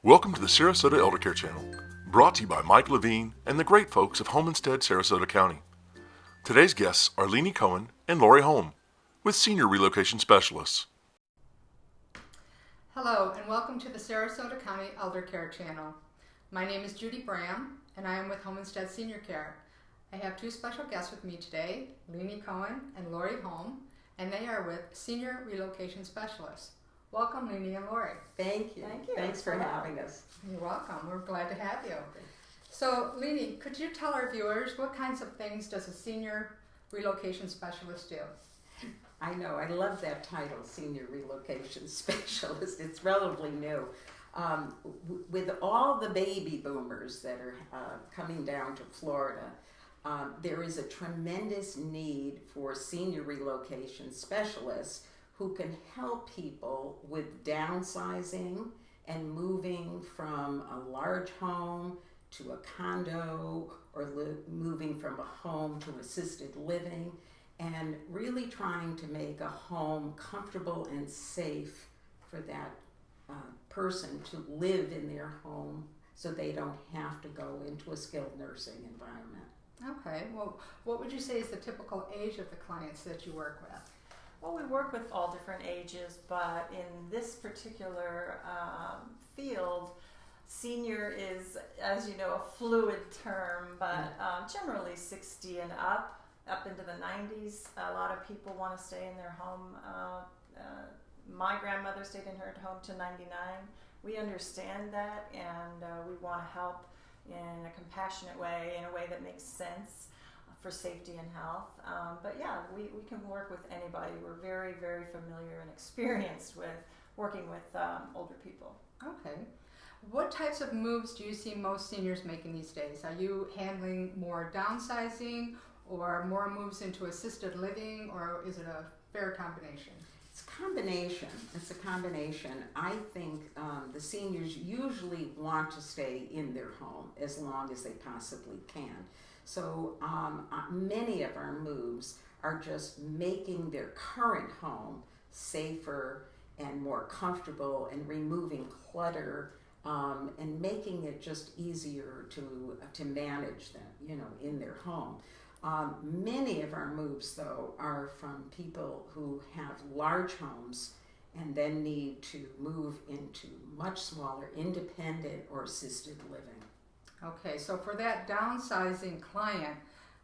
Welcome to the Sarasota Eldercare channel, brought to you by Mike Levine and the great folks of Homestead, Sarasota County. Today's guests are Leanie Cohen and Lori Holm, with Senior Relocation Specialists. Hello, and welcome to the Sarasota County Eldercare channel. My name is Judy Bram, and I am with Homestead Senior Care. I have two special guests with me today, Leanie Cohen and Lori Holm, and they are with Senior Relocation Specialists. Welcome, Leanie and Lori. Thank you. Thanks for having us. You're welcome. We're glad to have you. So, Leanie, could you tell our viewers what kinds of things does a Senior Relocation Specialist do? I know. I love that title, Senior Relocation Specialist. It's relatively new. With all the baby boomers that are coming down to Florida, there is a tremendous need for senior relocation specialists who can help people with downsizing and moving from a large home to a condo or moving from a home to assisted living, and really trying to make a home comfortable and safe for that person to live in their home so they don't have to go into a skilled nursing environment. Okay, well, what would you say is the typical age of the clients that you work with? Well, we work with all different ages, but in this particular field, senior is, as you know, a fluid term, but generally 60 and up into the 90s. A lot of people want to stay in their home. My grandmother stayed in her home to 99. We understand that, and we want to help in a compassionate way, in a way that makes sense for safety and health. But yeah, we can work with anybody. We're very, very familiar and experienced with working with older people. Okay. What types of moves do you see most seniors making these days? Are you handling more downsizing or more moves into assisted living, or is it a fair combination? It's a combination. I think the seniors usually want to stay in their home as long as they possibly can. So many of our moves are just making their current home safer and more comfortable, and removing clutter and making it just easier to manage them, in their home. Many of our moves, though, are from people who have large homes and then need to move into much smaller independent or assisted living. Okay, so for that downsizing client,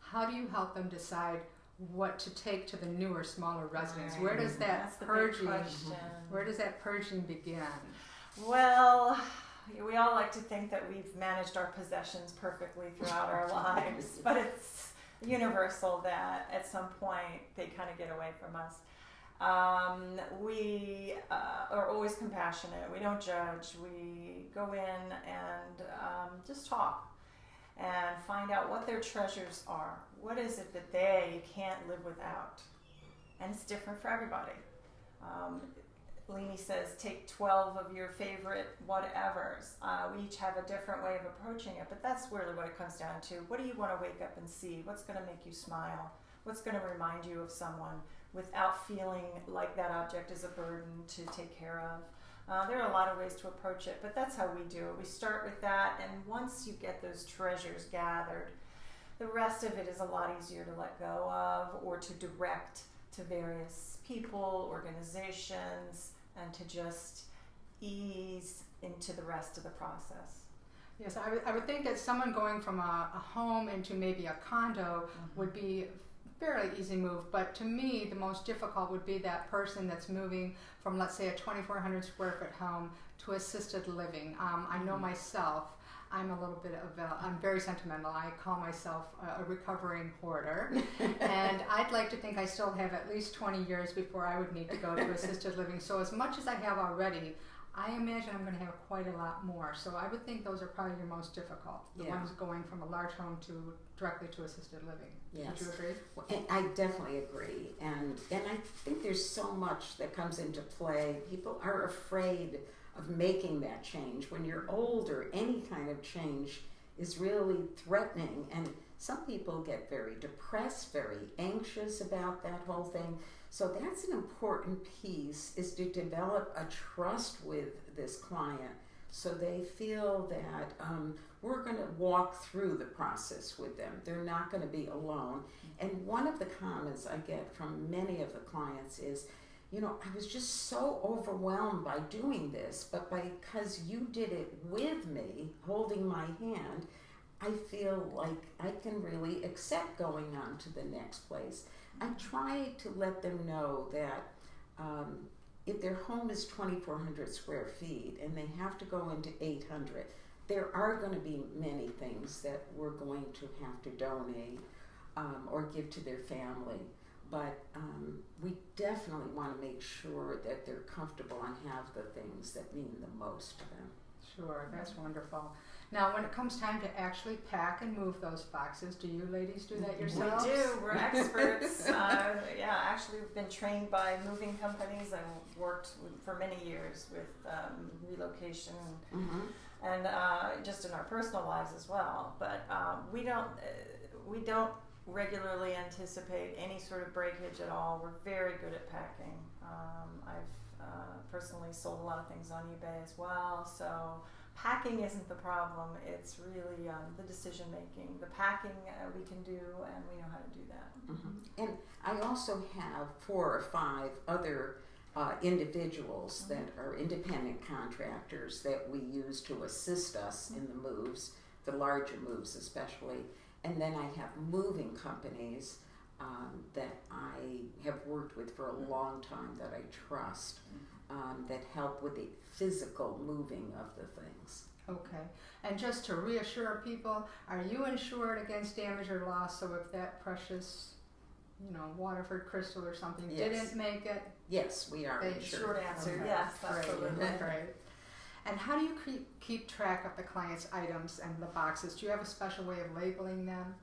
how do you help them decide what to take to the newer, smaller residence? Right. Where does that Where does that purging begin? Well, we all like to think that we've managed our possessions perfectly throughout our lives, but it's universal that at some point they kind of get away from us. We are always compassionate. We don't judge. We go in and just talk and find out what their treasures are. What is it that they can't live without? And it's different for everybody. Leanie says take 12 of your favorite whatevers. We each have a different way of approaching it, but that's really what it comes down to. What do you want to wake up and see? What's going to make you smile? What's going to remind you of someone without feeling like that object is a burden to take care of? There are a lot of ways to approach it, but that's how we do it. We start with that, and once you get those treasures gathered, the rest of it is a lot easier to let go of or to direct to various people, organizations, and to just ease into the rest of the process. Yes, I would think that someone going from a home into maybe a condo would be fairly easy move, but to me the most difficult would be that person that's moving from, let's say, a 2,400 square foot home to assisted living. I know myself, I'm a little bit of I'm very sentimental. I call myself a recovering hoarder, and I'd like to think I still have at least 20 years before I would need to go to assisted living. So as much as I have already, I imagine I'm going to have quite a lot more. So I would think those are probably your most difficult, the ones going from a large home to directly to assisted living. Yes. Would you agree? And I definitely agree. And I think there's so much that comes into play. People are afraid of making that change. When you're older, any kind of change is really threatening. And some people get very depressed, very anxious about that whole thing. So that's an important piece, is to develop a trust with this client So they feel that we're going to walk through the process with them. They're not going to be alone. And one of the comments I get from many of the clients is, you know, I was just so overwhelmed by doing this, but because you did it with me, holding my hand, I feel like I can really accept going on to the next place. I try to let them know that if their home is 2,400 square feet and they have to go into 800, there are going to be many things that we're going to have to donate or give to their family. But we definitely want to make sure that they're comfortable and have the things that mean the most to them. Sure, that's wonderful. Now, when it comes time to actually pack and move those boxes, do you ladies do that yourselves? We do. We're experts. Actually, we've been trained by moving companies. I worked for many years with relocation and just in our personal lives as well. But we don't regularly anticipate any sort of breakage at all. We're very good at packing. I've personally sold a lot of things on eBay as well, so packing isn't the problem. It's really the decision making. The packing we can do, and we know how to do that. And I also have 4 or 5 other individuals that are independent contractors that we use to assist us in the moves, the larger moves especially. And then I have moving companies that I have worked with for a long time that I trust, that help with the physical moving of the things. Okay. And just to reassure people, are you insured against damage or loss? So if that precious, you know, Waterford crystal or something didn't make it, Yes, we are insured. Short answer, Okay. yes, great, absolutely. great. And how do you keep track of the client's items and the boxes? Do you have a special way of labeling them?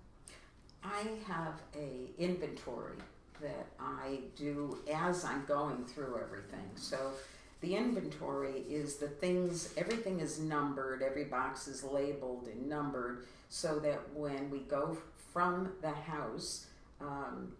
I have a inventory that I do as I'm going through everything. So the inventory is the things, everything is numbered, every box is labeled and numbered, so that when we go from the house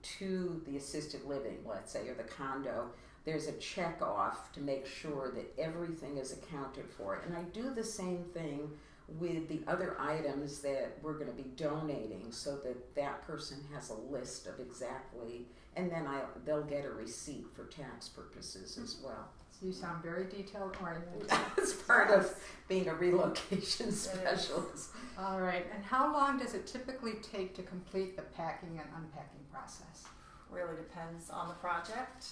to the assisted living, let's say, or the condo, there's a check off to make sure that everything is accounted for. And I do the same thing with the other items that we're going to be donating, so that that person has a list of exactly, and then they'll get a receipt for tax purposes as well. So you sound very detailed oriented. That's part of being a relocation specialist. All right. And how long does it typically take to complete the packing and unpacking process? Really depends on the project,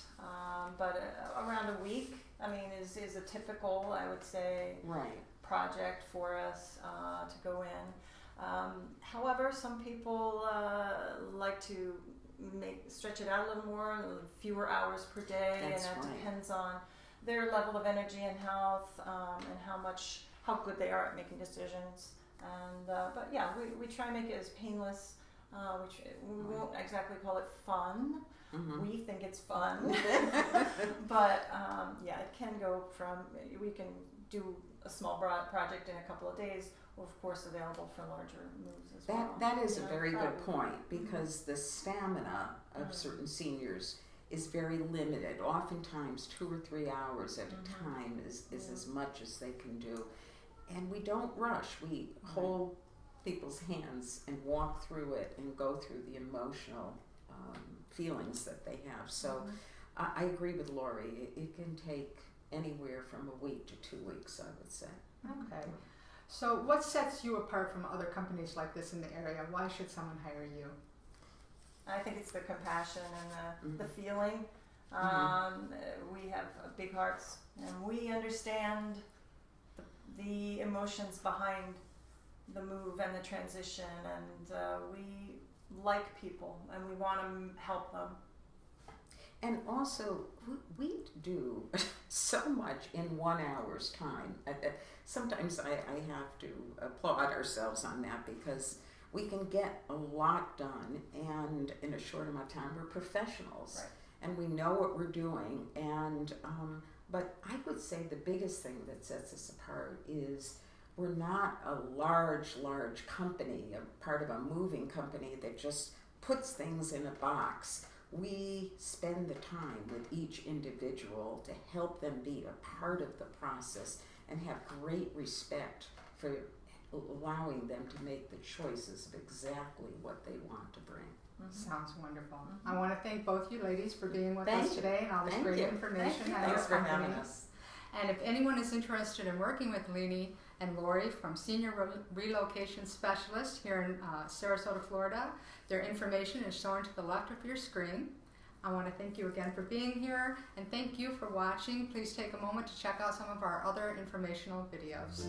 but around a week, I mean, is a typical, I would say, Right. project for us to go in. However, some people like to stretch it out a little more, fewer hours per day, That's and that right. depends on their level of energy and health, and how good they are at making decisions. And but yeah, we try and make it as painless. We won't exactly call it fun. We think it's fun, but yeah, it can go from, we can do a small project in a couple of days, or of course available for larger moves as well. That is a Yeah, very good probably. point, because the stamina of certain seniors is very limited. Oftentimes 2 or 3 hours at a time is as much as they can do. And we don't rush. We hold people's hands and walk through it and go through the emotional feelings that they have. So I agree with Lori. It can take anywhere from a week to 2 weeks, I would say. Okay. So what sets you apart from other companies like this in the area? Why should someone hire you? I think it's the compassion and the feeling. We have big hearts, and we understand the emotions behind the move and the transition, and we like people and we want to help them. And also, we do so much in 1 hour's time. Sometimes I have to applaud ourselves on that, because we can get a lot done, and in a short amount of time, we're professionals. Right. And we know what we're doing. And but I would say the biggest thing that sets us apart is we're not a large company, a part of a moving company that just puts things in a box. We spend the time with each individual to help them be a part of the process and have great respect for allowing them to make the choices of exactly what they want to bring. Sounds wonderful. I want to thank both you ladies for being with Thank us you. today and all this Thank great you. information. Thank you. on Thanks your for having company. us. And if anyone is interested in working with Leanie and Lori from Senior Relocation Specialist here in Sarasota, Florida, their information is shown to the left of your screen. I want to thank you again for being here, and thank you for watching. Please take a moment to check out some of our other informational videos.